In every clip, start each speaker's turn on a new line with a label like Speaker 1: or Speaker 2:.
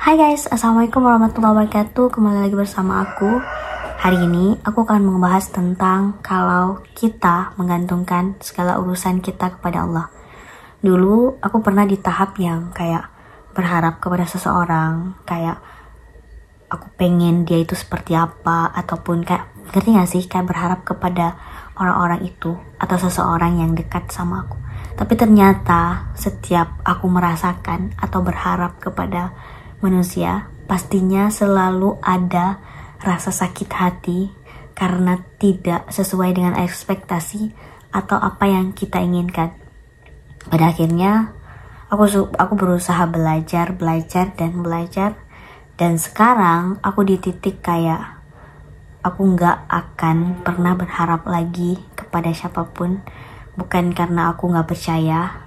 Speaker 1: Hai guys, assalamualaikum warahmatullahi wabarakatuh. Kembali lagi bersama aku. Hari ini aku akan membahas tentang kalau kita menggantungkan segala urusan kita kepada Allah. Dulu aku pernah di tahap yang kayak berharap kepada seseorang, kayak aku pengen dia itu seperti apa, ataupun kayak, ngerti gak sih, kayak berharap kepada orang-orang itu atau seseorang yang dekat sama aku. Tapi ternyata setiap aku merasakan atau berharap kepada manusia, pastinya selalu ada rasa sakit hati karena tidak sesuai dengan ekspektasi atau apa yang kita inginkan. Pada akhirnya aku berusaha belajar dan sekarang aku di titik kayak aku nggak akan pernah berharap lagi kepada siapapun, bukan karena aku nggak percaya,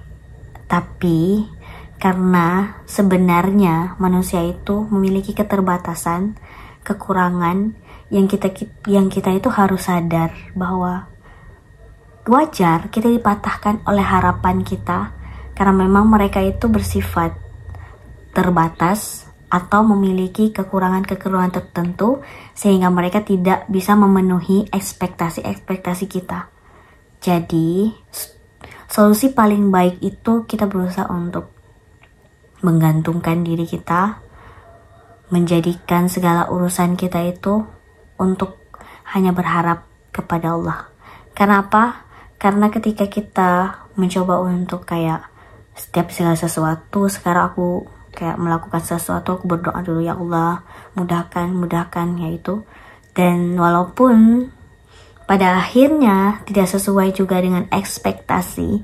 Speaker 1: tapi karena sebenarnya manusia itu memiliki keterbatasan, kekurangan yang kita itu harus sadar bahwa wajar kita dipatahkan oleh harapan kita, karena memang mereka itu bersifat terbatas atau memiliki kekurangan-kekurangan tertentu sehingga mereka tidak bisa memenuhi ekspektasi kita. Jadi solusi paling baik itu kita berusaha untuk menggantungkan diri kita, menjadikan segala urusan kita itu untuk hanya berharap kepada Allah. Kenapa? Karena ketika kita mencoba untuk kayak setiap segala sesuatu, sekarang aku kayak melakukan sesuatu, aku berdoa dulu, ya Allah mudahkan yaitu, dan walaupun pada akhirnya tidak sesuai juga dengan ekspektasi,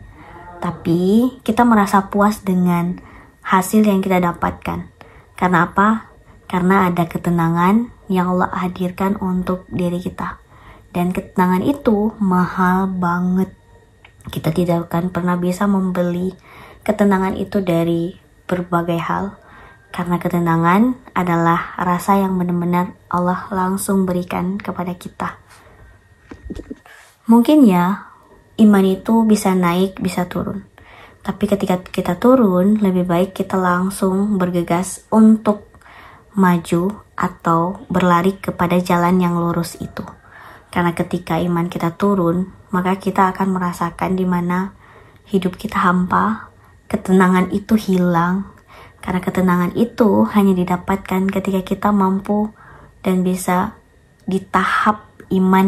Speaker 1: tapi kita merasa puas dengan hasil yang kita dapatkan. Karena apa? Karena ada ketenangan yang Allah hadirkan untuk diri kita, dan ketenangan itu mahal banget. Kita tidak akan pernah bisa membeli ketenangan itu dari berbagai hal, karena ketenangan adalah rasa yang benar-benar Allah langsung berikan kepada kita. Mungkin ya, iman itu bisa naik, bisa turun. Tapi ketika kita turun, lebih baik kita langsung bergegas untuk maju atau berlari kepada jalan yang lurus itu. Karena ketika iman kita turun, maka kita akan merasakan di mana hidup kita hampa, ketenangan itu hilang. Karena ketenangan itu hanya didapatkan ketika kita mampu dan bisa di tahap iman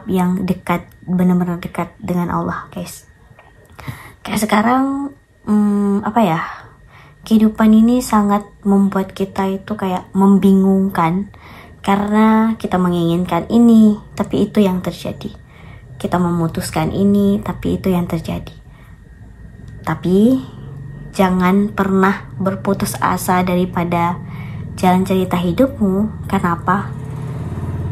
Speaker 1: yang dekat, benar-benar dekat dengan Allah, guys. Kayak sekarang kehidupan ini sangat membuat kita itu kayak membingungkan, karena kita menginginkan ini tapi itu yang terjadi, kita memutuskan ini tapi itu yang terjadi. Tapi jangan pernah berputus asa daripada jalan cerita hidupmu. Kenapa?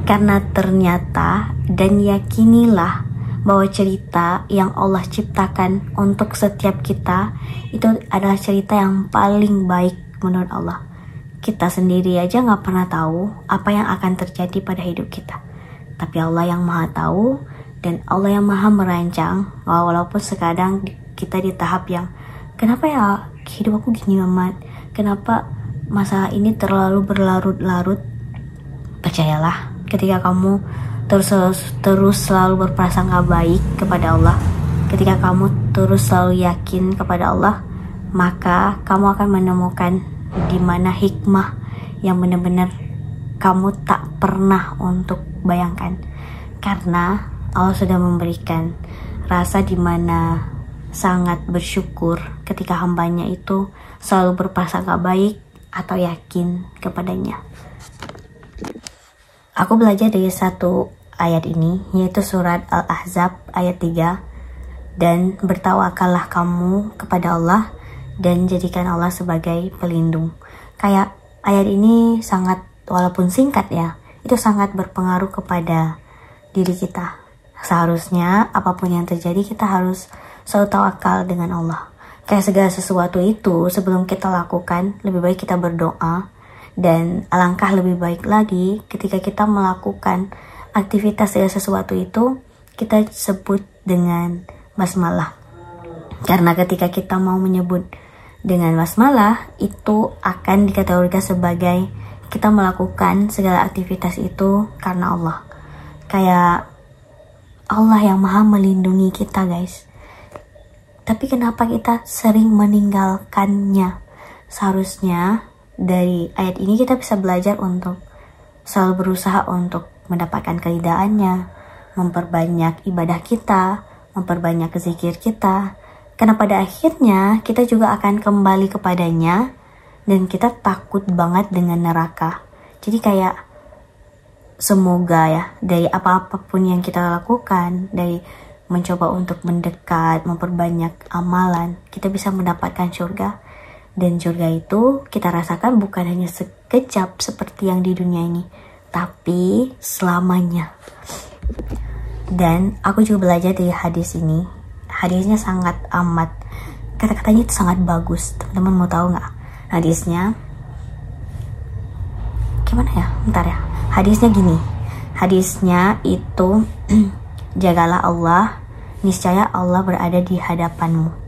Speaker 1: Karena ternyata, dan yakinilah bahwa cerita yang Allah ciptakan untuk setiap kita itu adalah cerita yang paling baik menurut Allah. Kita sendiri aja gak pernah tahu apa yang akan terjadi pada hidup kita, tapi Allah yang maha tahu dan Allah yang maha merancang. Walaupun sekadang kita di tahap yang kenapa ya hidup aku gini amat, kenapa masalah ini terlalu berlarut-larut, percayalah, ketika kamu terus selalu berprasangka baik kepada Allah, ketika kamu terus selalu yakin kepada Allah, maka kamu akan menemukan di mana hikmah yang benar-benar kamu tak pernah untuk bayangkan. Karena Allah sudah memberikan rasa di mana sangat bersyukur ketika hambanya itu selalu berprasangka baik atau yakin kepadanya. Aku belajar dari satu ayat ini, yaitu surat Al-Ahzab ayat 3. Dan bertawakallah kamu kepada Allah dan jadikan Allah sebagai pelindung. Kayak ayat ini sangat, walaupun singkat ya, itu sangat berpengaruh kepada diri kita. Seharusnya apapun yang terjadi kita harus selalu tawakal dengan Allah. Kayak segala sesuatu itu sebelum kita lakukan, lebih baik kita berdoa. Dan alangkah lebih baik lagi ketika kita melakukan aktivitas segala sesuatu itu, kita sebut dengan basmalah. Karena ketika kita mau menyebut dengan basmalah itu akan dikategorikan sebagai kita melakukan segala aktivitas itu karena Allah. Kayak Allah yang maha melindungi kita guys. Tapi kenapa kita sering meninggalkannya? Seharusnya dari ayat ini kita bisa belajar untuk selalu berusaha untuk mendapatkan keridaannya, memperbanyak ibadah kita, memperbanyak zikir kita. Karena pada akhirnya kita juga akan kembali kepadanya dan kita takut banget dengan neraka. Jadi kayak semoga ya dari apa-apapun yang kita lakukan, dari mencoba untuk mendekat, memperbanyak amalan, kita bisa mendapatkan surga. Dan surga itu kita rasakan bukan hanya sekejap seperti yang di dunia ini, tapi selamanya. Dan aku juga belajar dari hadis ini. Hadisnya sangat amat, kata-katanya itu sangat bagus. Teman-teman mau tahu nggak hadisnya? Gimana ya? Bentar ya. Hadisnya gini. Hadisnya itu jagalah Allah, niscaya Allah berada di hadapanmu.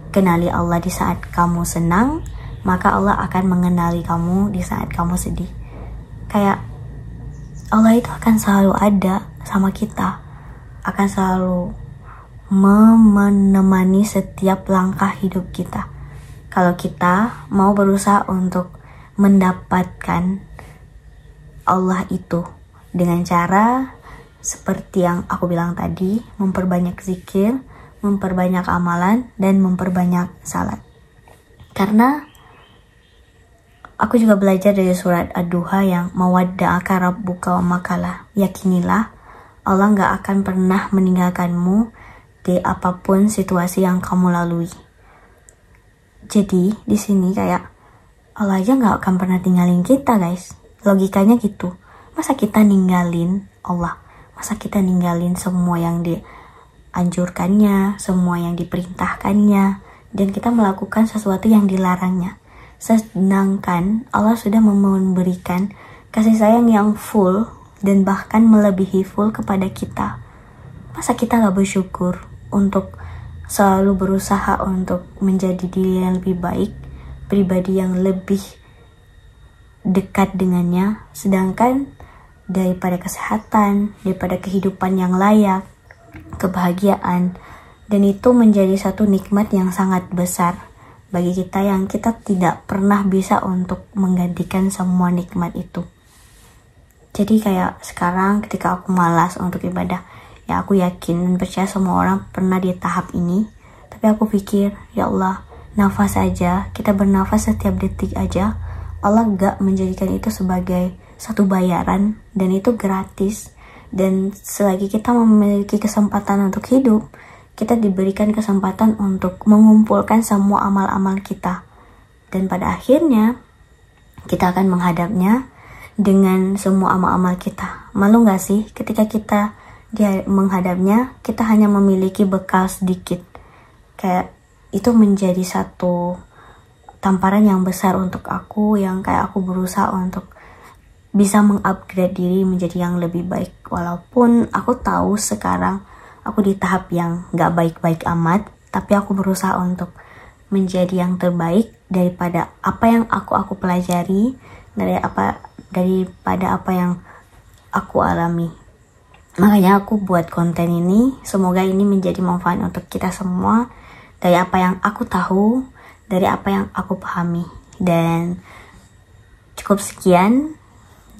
Speaker 1: Kenali Allah di saat kamu senang, maka Allah akan mengenali kamu di saat kamu sedih. Kayak Allah itu akan selalu ada sama kita, akan selalu menemani setiap langkah hidup kita. Kalau kita mau berusaha untuk mendapatkan Allah itu dengan cara seperti yang aku bilang tadi, memperbanyak zikir, memperbanyak amalan, dan memperbanyak salat. Karena aku juga belajar dari surat Ad-Duha yang mawadda'aka rabbuka wa makalah. Yakinilah Allah gak akan pernah meninggalkanmu di apapun situasi yang kamu lalui. Jadi di sini kayak Allah aja gak akan pernah tinggalin kita guys. Logikanya gitu. Masa kita ninggalin Allah? Masa kita ninggalin semua yang dianjurkannya, semua yang diperintahkannya, dan kita melakukan sesuatu yang dilarangnya? Sedangkan Allah sudah memberikan kasih sayang yang full dan bahkan melebihi full kepada kita. Masa kita gak bersyukur untuk selalu berusaha untuk menjadi diri yang lebih baik, pribadi yang lebih dekat dengannya, sedangkan daripada kesehatan, daripada kehidupan yang layak, kebahagiaan, dan itu menjadi satu nikmat yang sangat besar bagi kita yang kita tidak pernah bisa untuk menggantikan semua nikmat itu. Jadi kayak sekarang ketika aku malas untuk ibadah, ya aku yakin dan percaya semua orang pernah di tahap ini, tapi aku pikir, ya Allah, nafas aja, kita bernafas setiap detik aja, Allah gak menjadikan itu sebagai satu bayaran, dan itu gratis. Dan selagi kita memiliki kesempatan untuk hidup, kita diberikan kesempatan untuk mengumpulkan semua amal-amal kita, dan pada akhirnya kita akan menghadapnya dengan semua amal-amal kita. Malu gak sih ketika kita menghadapnya, kita hanya memiliki bekal sedikit? Kayak itu menjadi satu tamparan yang besar untuk aku, yang kayak aku berusaha untuk bisa mengupgrade diri menjadi yang lebih baik. Walaupun aku tahu sekarang aku di tahap yang gak baik-baik amat, tapi aku berusaha untuk menjadi yang terbaik daripada apa yang aku pelajari, daripada apa yang aku alami. Makanya aku buat konten ini, semoga ini menjadi manfaat untuk kita semua, dari apa yang aku tahu, dari apa yang aku pahami. Dan cukup sekian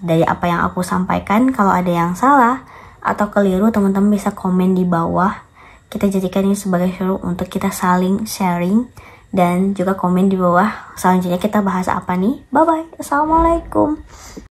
Speaker 1: dari apa yang aku sampaikan. Kalau ada yang salah atau keliru, teman-teman bisa komen di bawah. Kita jadikan ini sebagai suruh untuk kita saling sharing, dan juga komen di bawah selanjutnya kita bahas apa nih. Bye bye, assalamualaikum.